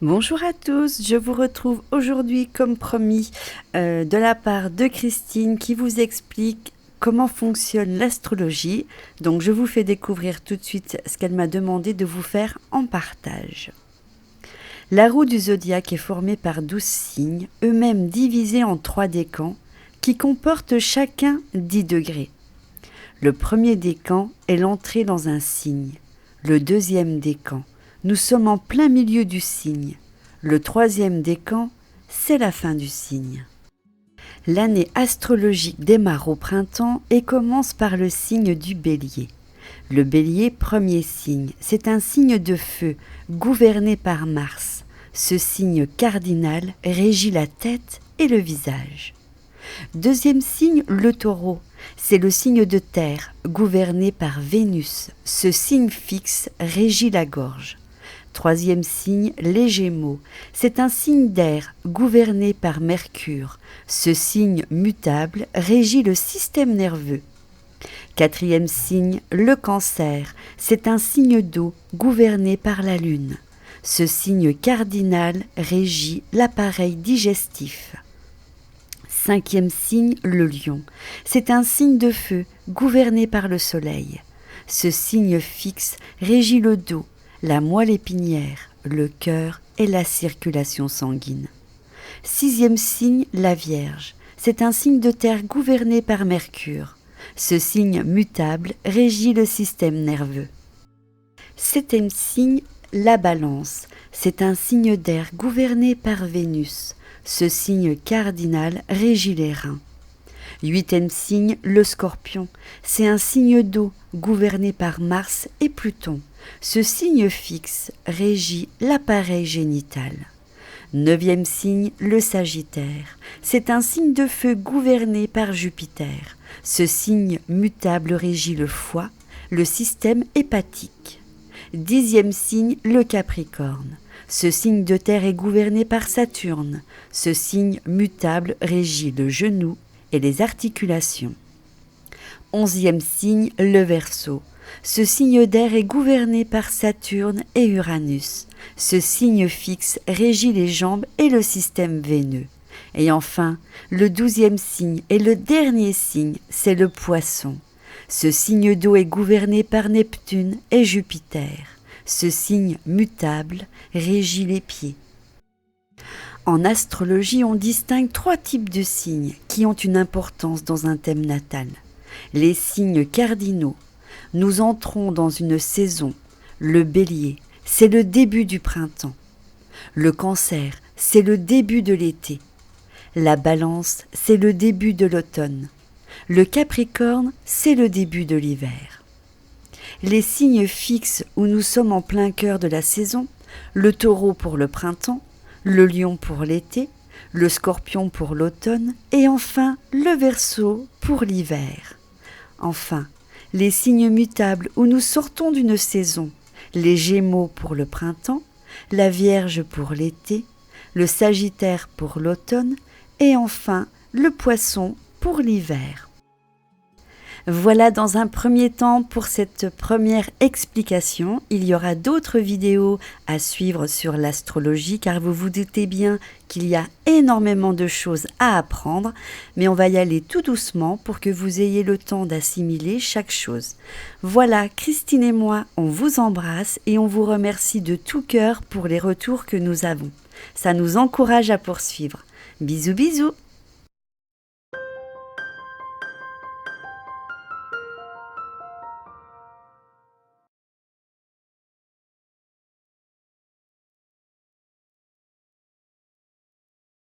Bonjour à tous, je vous retrouve aujourd'hui comme promis de la part de Christine qui vous explique comment fonctionne l'astrologie. Donc je vous fais découvrir tout de suite ce qu'elle m'a demandé de vous faire en partage. La roue du zodiaque est formée par 12 signes, eux-mêmes divisés en 3 décans, qui comportent chacun 10 degrés. Le premier décan est l'entrée dans un signe. Le deuxième décan, nous sommes en plein milieu du signe. Le troisième décan, c'est la fin du signe. L'année astrologique démarre au printemps et commence par le signe du Bélier. Le Bélier, premier signe, c'est un signe de feu, gouverné par Mars. Ce signe cardinal régit la tête et le visage. Deuxième signe, le Taureau. C'est le signe de terre, gouverné par Vénus. Ce signe fixe régit la gorge. Troisième signe, les Gémeaux. C'est un signe d'air, gouverné par Mercure. Ce signe mutable régit le système nerveux. Quatrième signe, le Cancer. C'est un signe d'eau, gouverné par la Lune. Ce signe cardinal régit l'appareil digestif. Cinquième signe, le Lion. C'est un signe de feu, gouverné par le Soleil. Ce signe fixe régit le dos, la moelle épinière, le cœur et la circulation sanguine. Sixième signe, la Vierge. C'est un signe de terre gouverné par Mercure. Ce signe mutable régit le système nerveux. Septième signe, la Balance. C'est un signe d'air gouverné par Vénus. Ce signe cardinal régit les reins. Huitième signe, le Scorpion. C'est un signe d'eau gouverné par Mars et Pluton. Ce signe fixe régit l'appareil génital. Neuvième signe, le Sagittaire. C'est un signe de feu gouverné par Jupiter. Ce signe mutable régit le foie, le système hépatique. Dixième signe, le Capricorne. Ce signe de terre est gouverné par Saturne. Ce signe mutable régit le genou et les articulations. Onzième signe, le Verseau. Ce signe d'air est gouverné par Saturne et Uranus. Ce signe fixe régit les jambes et le système veineux. Et enfin, le 12e signe et le dernier signe, c'est le Poisson. Ce signe d'eau est gouverné par Neptune et Jupiter. Ce signe mutable régit les pieds. En astrologie, on distingue 3 types de signes qui ont une importance dans un thème natal. Les signes cardinaux. Nous entrons dans une saison. Le Bélier, c'est le début du printemps. Le Cancer, c'est le début de l'été. La Balance, c'est le début de l'automne. Le Capricorne, c'est le début de l'hiver. Les signes fixes où nous sommes en plein cœur de la saison, le Taureau pour le printemps, le Lion pour l'été, le Scorpion pour l'automne et enfin le Verseau pour l'hiver. Enfin, les signes mutables où nous sortons d'une saison, les Gémeaux pour le printemps, la Vierge pour l'été, le Sagittaire pour l'automne et enfin le Poisson pour l'hiver. Voilà dans un premier temps pour cette première explication. Il y aura d'autres vidéos à suivre sur l'astrologie car vous vous doutez bien qu'il y a énormément de choses à apprendre, mais on va y aller tout doucement pour que vous ayez le temps d'assimiler chaque chose. Voilà, Christine et moi, on vous embrasse et on vous remercie de tout cœur pour les retours que nous avons. Ça nous encourage à poursuivre. Bisous bisous!